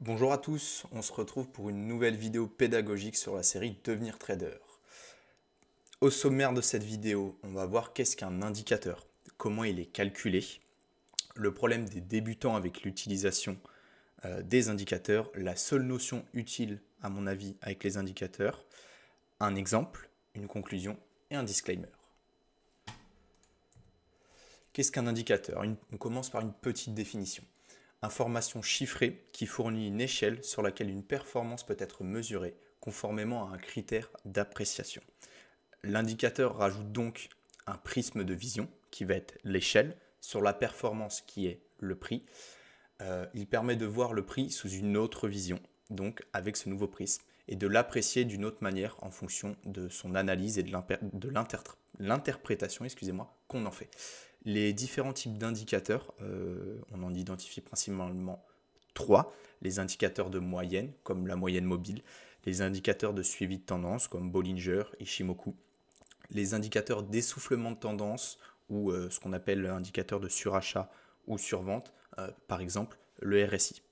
Bonjour à tous, on se retrouve pour une nouvelle vidéo pédagogique sur la série Devenir trader. Au sommaire de cette vidéo, on va voir qu'est-ce qu'un indicateur, comment il est calculé, le problème des débutants avec l'utilisation des indicateurs, la seule notion utile à mon avis avec les indicateurs, un exemple, une conclusion et un disclaimer. Qu'est-ce qu'un indicateur? On commence par une petite définition. Information chiffrée qui fournit une échelle sur laquelle une performance peut être mesurée conformément à un critère d'appréciation. L'indicateur rajoute donc un prisme de vision qui va être l'échelle sur la performance qui est le prix. Il permet de voir le prix sous une autre vision, donc avec ce nouveau prisme, et de l'apprécier d'une autre manière en fonction de son analyse et de l'interprétation qu'on en fait. Les différents types d'indicateurs, on en identifie principalement trois. Les indicateurs de moyenne, comme la moyenne mobile, les indicateurs de suivi de tendance, comme Bollinger, Ishimoku, les indicateurs d'essoufflement de tendance, ou ce qu'on appelle indicateur de surachat ou survente, par exemple le RSI.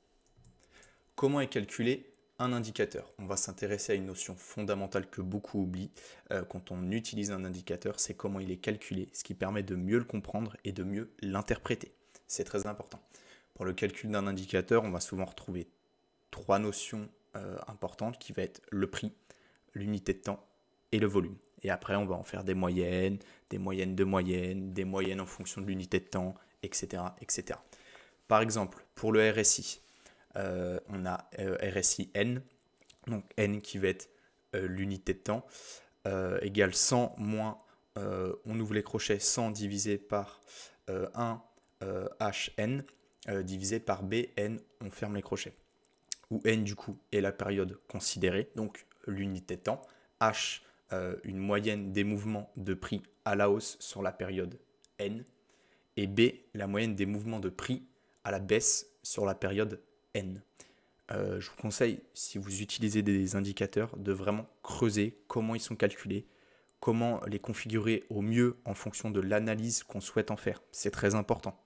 Comment est calculé un indicateur? On va s'intéresser à une notion fondamentale que beaucoup oublient quand on utilise un indicateur, c'est comment il est calculé, ce qui permet de mieux le comprendre et de mieux l'interpréter. C'est très important. Pour le calcul d'un indicateur, on va souvent retrouver trois notions importantes qui vont être le prix, l'unité de temps et le volume. Et après, on va en faire des moyennes de moyennes, des moyennes en fonction de l'unité de temps, etc., etc. Par exemple, pour le RSI, on a RSI N, donc N qui va être l'unité de temps, égale 100 moins, on ouvre les crochets, 100 divisé par 1 HN, divisé par BN, on ferme les crochets. Où N du coup est la période considérée, donc l'unité de temps, H, une moyenne des mouvements de prix à la hausse sur la période N, et B, la moyenne des mouvements de prix à la baisse sur la période N. Je vous conseille, si vous utilisez des indicateurs, de vraiment creuser comment ils sont calculés, comment les configurer au mieux en fonction de l'analyse qu'on souhaite en faire. C'est très important.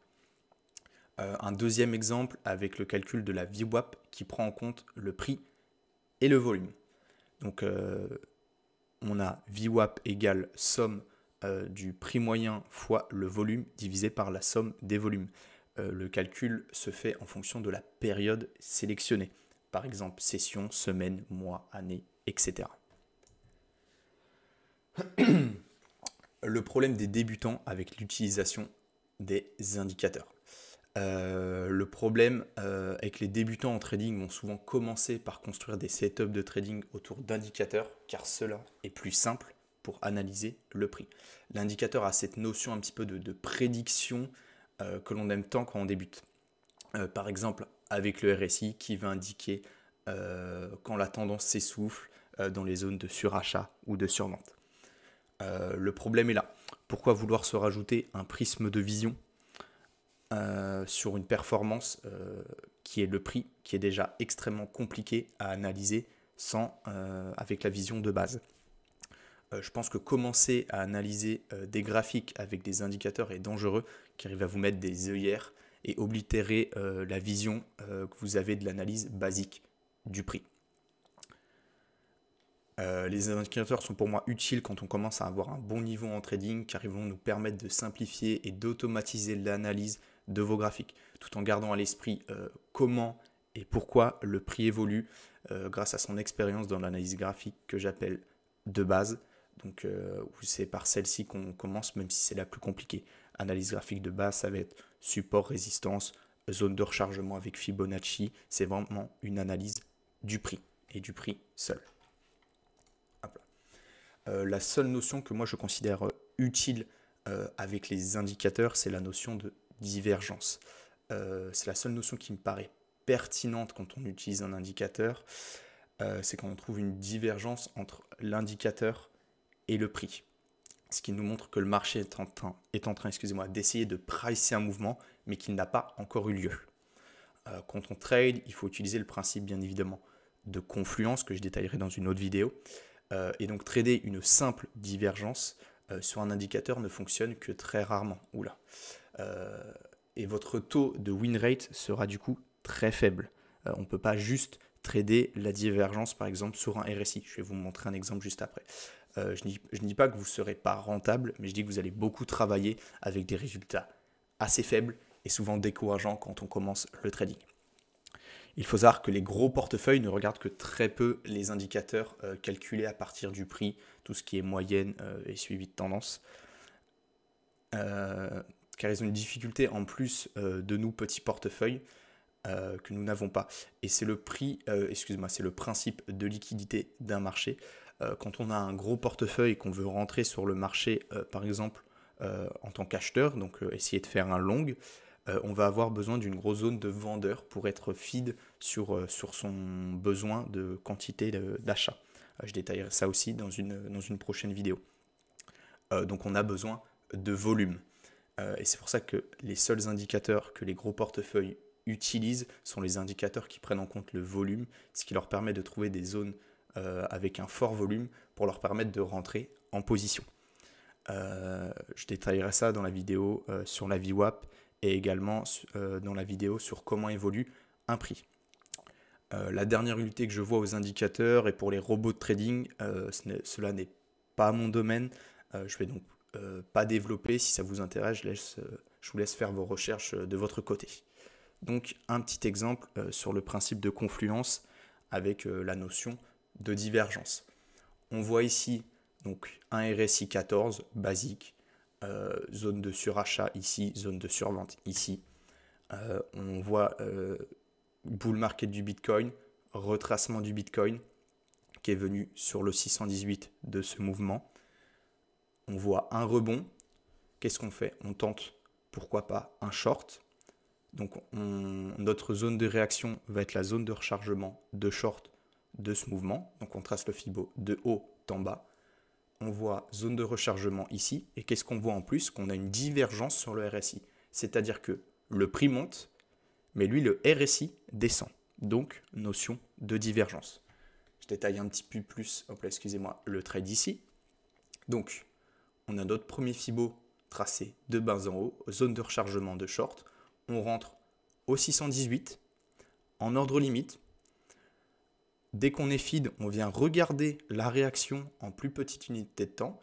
Un deuxième exemple avec le calcul de la VWAP qui prend en compte le prix et le volume. Donc on a VWAP égale somme du prix moyen fois le volume divisé par la somme des volumes. Le calcul se fait en fonction de la période sélectionnée. Par exemple, session, semaine, mois, année, etc. Le problème des débutants avec l'utilisation des indicateurs. Le problème est que les débutants en trading vont souvent commencer par construire des setups de trading autour d'indicateurs, car cela est plus simple pour analyser le prix. L'indicateur a cette notion un petit peu de prédiction que l'on aime tant quand on débute. Par exemple, avec le RSI qui va indiquer quand la tendance s'essouffle dans les zones de surachat ou de survente. Le problème est là. Pourquoi vouloir se rajouter un prisme de vision sur une performance qui est le prix, qui est déjà extrêmement compliqué à analyser avec la vision de base. Je pense que commencer à analyser des graphiques avec des indicateurs est dangereux car il va vous mettre des œillères et oblitérer la vision que vous avez de l'analyse basique du prix. Les indicateurs sont pour moi utiles quand on commence à avoir un bon niveau en trading car ils vont nous permettre de simplifier et d'automatiser l'analyse de vos graphiques tout en gardant à l'esprit comment et pourquoi le prix évolue grâce à son expérience dans l'analyse graphique que j'appelle de base. Donc c'est par celle-ci qu'on commence même si c'est la plus compliquée. Analyse graphique de base, ça va être support, résistance, zone de rechargement avec Fibonacci. C'est vraiment une analyse du prix et du prix seul. La seule notion que moi je considère utile avec les indicateurs, c'est la notion de divergence. C'est la seule notion qui me paraît pertinente quand on utilise un indicateur, c'est quand on trouve une divergence entre l'indicateur et le prix. Ce qui nous montre que le marché est en train d'essayer de pricer un mouvement, mais qu'il n'a pas encore eu lieu. Quand on trade, il faut utiliser le principe bien évidemment de confluence que je détaillerai dans une autre vidéo. Et donc trader une simple divergence sur un indicateur ne fonctionne que très rarement. Et votre taux de win rate sera du coup très faible. On ne peut pas juste trader la divergence, par exemple, sur un RSI. Je vais vous montrer un exemple juste après. Je ne dis pas que vous ne serez pas rentable, mais je dis que vous allez beaucoup travailler avec des résultats assez faibles et souvent décourageants quand on commence le trading. Il faut savoir que les gros portefeuilles ne regardent que très peu les indicateurs calculés à partir du prix, tout ce qui est moyenne et suivi de tendance. Car ils ont une difficulté en plus de nous petits portefeuilles que nous n'avons pas. Et c'est le prix, c'est le principe de liquidité d'un marché. Quand on a un gros portefeuille et qu'on veut rentrer sur le marché, par exemple, en tant qu'acheteur, donc essayer de faire un long, on va avoir besoin d'une grosse zone de vendeur pour être feed sur son besoin de quantité d'achat. Je détaillerai ça aussi dans une prochaine vidéo. Donc on a besoin de volume. Et c'est pour ça que les seuls indicateurs que les gros portefeuilles utilisent sont les indicateurs qui prennent en compte le volume, ce qui leur permet de trouver des zones avec un fort volume pour leur permettre de rentrer en position. Je détaillerai ça dans la vidéo sur la VWAP et également dans la vidéo sur comment évolue un prix. La dernière unité que je vois aux indicateurs et pour les robots de trading, cela n'est pas mon domaine. Je vais donc pas développer. Si ça vous intéresse, je vous laisse faire vos recherches de votre côté. Donc un petit exemple sur le principe de confluence avec la notion de divergence. On voit ici donc un RSI 14 basique, zone de surachat ici, zone de survente ici. On voit bull market du Bitcoin, retracement du Bitcoin qui est venu sur le 618 de ce mouvement. On voit un rebond. Qu'est-ce qu'on fait? On tente, pourquoi pas, un short. Donc notre zone de réaction va être la zone de rechargement de short de ce mouvement. Donc on trace le Fibo de haut en bas. On voit zone de rechargement ici. Et qu'est-ce qu'on voit en plus? Qu'on a une divergence sur le RSI. C'est-à-dire que le prix monte, mais lui, le RSI descend. Donc, notion de divergence. Je détaille un petit peu plus, le trade ici. Donc, on a notre premier Fibo tracé de bas en haut, zone de rechargement de short. On rentre au 618 en ordre limite. Dès qu'on est feed, on vient regarder la réaction en plus petite unité de temps.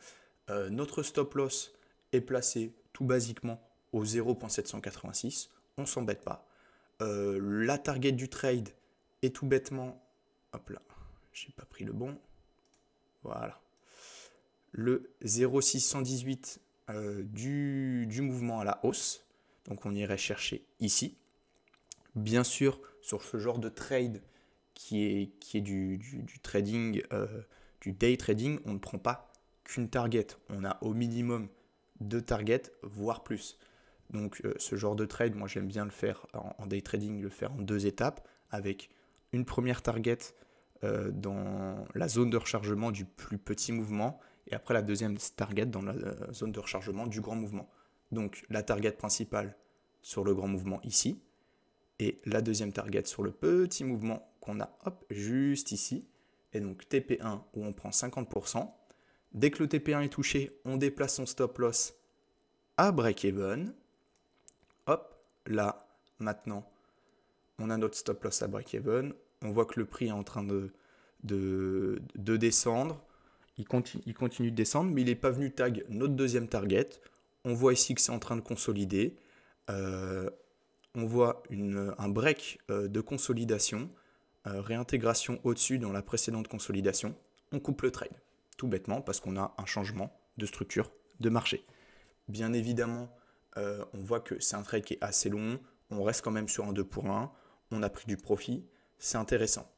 Notre stop loss est placé tout basiquement au 0.786. On ne s'embête pas. La target du trade est tout bêtement, hop là, j'ai pas pris le bon, voilà, le 0,618 du mouvement à la hausse. Donc on irait chercher ici. Bien sûr, sur ce genre de trade qui est du trading, du day trading, on ne prend pas qu'une target. On a au minimum 2 targets, voire plus. Donc ce genre de trade, moi j'aime bien le faire en day trading, le faire en 2 étapes, avec une première target dans la zone de rechargement du plus petit mouvement, et après la deuxième target dans la zone de rechargement du grand mouvement. Donc la target principale sur le grand mouvement ici, et la deuxième target sur le petit mouvement qu'on a juste ici, et donc TP1 où on prend 50%. Dès que le TP1 est touché, on déplace son stop loss à break-even. Hop, là, maintenant, on a notre stop loss à break-even. On voit que le prix est en train de descendre. Il continue de descendre, mais il n'est pas venu tag notre deuxième target. On voit ici que c'est en train de consolider. On voit un break de consolidation, réintégration au-dessus dans la précédente consolidation. On coupe le trade, tout bêtement, parce qu'on a un changement de structure de marché. Bien évidemment, on voit que c'est un trade qui est assez long. On reste quand même sur un 2 pour 1. On a pris du profit. C'est intéressant.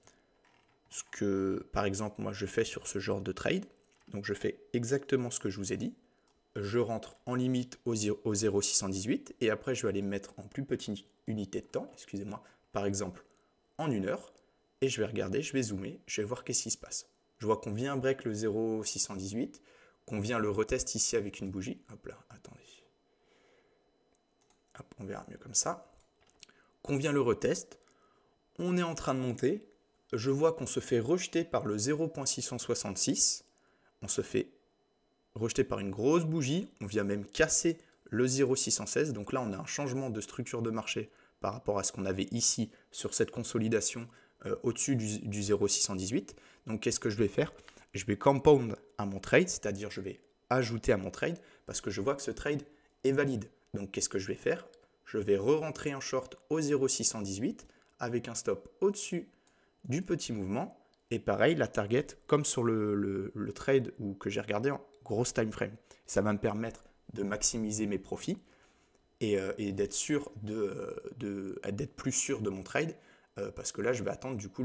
Ce que, par exemple, moi, je fais sur ce genre de trade. Donc, je fais exactement ce que je vous ai dit. Je rentre en limite au 0,618 et après, je vais aller me mettre en plus petite unité de temps, par exemple, en 1 heure. Et je vais regarder, je vais zoomer, je vais voir qu'est-ce qui se passe. Je vois qu'on vient break le 0,618, qu'on vient le retest ici avec une bougie. Hop là, attendez. Hop, on verra mieux comme ça. Qu'on vient le retest. On est en train de monter. Je vois qu'on se fait rejeter par le 0.666. On se fait rejeter par une grosse bougie. On vient même casser le 0.616. Donc là, on a un changement de structure de marché par rapport à ce qu'on avait ici sur cette consolidation au-dessus du 0,618. Donc qu'est-ce que je vais faire? Je vais compound à mon trade, c'est-à-dire je vais ajouter à mon trade parce que je vois que ce trade est valide. Donc qu'est-ce que je vais faire? Je vais re-rentrer en short au 0,618 avec un stop au-dessus du petit mouvement. Et pareil, la target, comme sur le trade que j'ai regardé en grosse time frame. Ça va me permettre de maximiser mes profits et d'être sûr d'être plus sûr de mon trade parce que là, je vais attendre du coup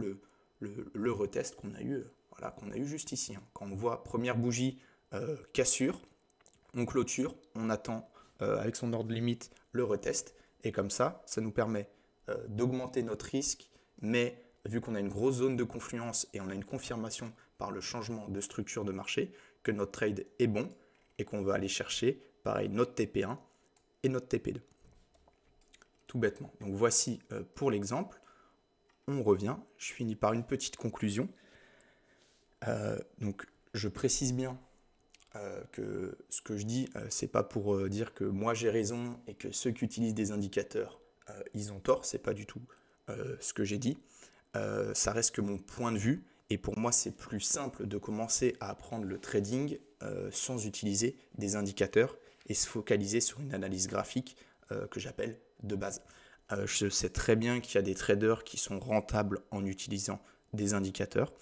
le retest qu'on a eu, voilà, qu'on a eu juste ici. Hein. Quand on voit première bougie cassure, on clôture, on attend avec son ordre limite le retest et comme ça nous permet d'augmenter notre risque, mais vu qu'on a une grosse zone de confluence et on a une confirmation par le changement de structure de marché que notre trade est bon et qu'on va aller chercher, pareil, notre TP1 et notre TP2. Tout bêtement. Donc voici pour l'exemple. On revient. Je finis par une petite conclusion. Donc je précise bien que ce que je dis, c'est pas pour dire que moi j'ai raison et que ceux qui utilisent des indicateurs, ils ont tort. C'est pas du tout ce que j'ai dit. Ça reste que mon point de vue. Et pour moi, c'est plus simple de commencer à apprendre le trading sans utiliser des indicateurs et se focaliser sur une analyse graphique que j'appelle de base. Je sais très bien qu'il y a des traders qui sont rentables en utilisant des indicateurs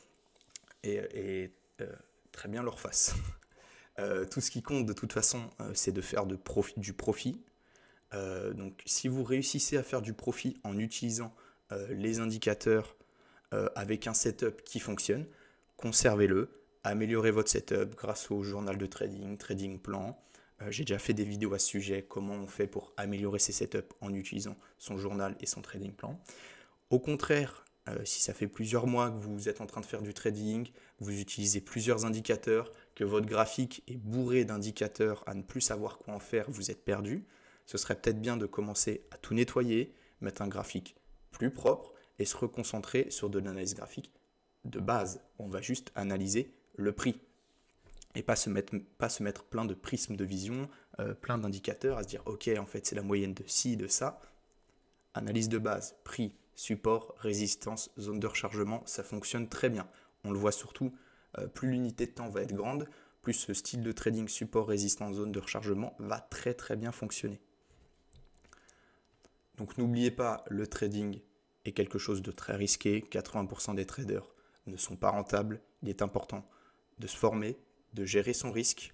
et très bien leur face. Tout ce qui compte de toute façon, c'est de faire du profit. Donc si vous réussissez à faire du profit en utilisant les indicateurs avec un setup qui fonctionne, conservez-le, améliorez votre setup grâce au journal de trading, trading plan. J'ai déjà fait des vidéos à ce sujet, comment on fait pour améliorer ses setups en utilisant son journal et son trading plan. Au contraire, si ça fait plusieurs mois que vous êtes en train de faire du trading, vous utilisez plusieurs indicateurs, que votre graphique est bourré d'indicateurs à ne plus savoir quoi en faire, vous êtes perdu, ce serait peut-être bien de commencer à tout nettoyer, mettre un graphique plus propre et se reconcentrer sur de l'analyse graphique de base. On va juste analyser le prix et pas se mettre plein de prismes de vision, plein d'indicateurs, à se dire ok, en fait c'est la moyenne de ci, de ça. Analyse de base, prix, support, résistance, zone de rechargement, ça fonctionne très bien. On le voit surtout, plus l'unité de temps va être grande, plus ce style de trading support, résistance, zone de rechargement va très très bien fonctionner. Donc n'oubliez pas, le trading est quelque chose de très risqué. 80% des traders ne sont pas rentables. Il est important de se former, de gérer son risque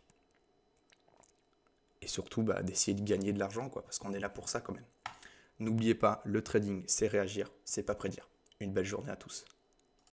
et surtout d'essayer de gagner de l'argent, parce qu'on est là pour ça quand même. N'oubliez pas, le trading, c'est réagir, c'est pas prédire. Une belle journée à tous.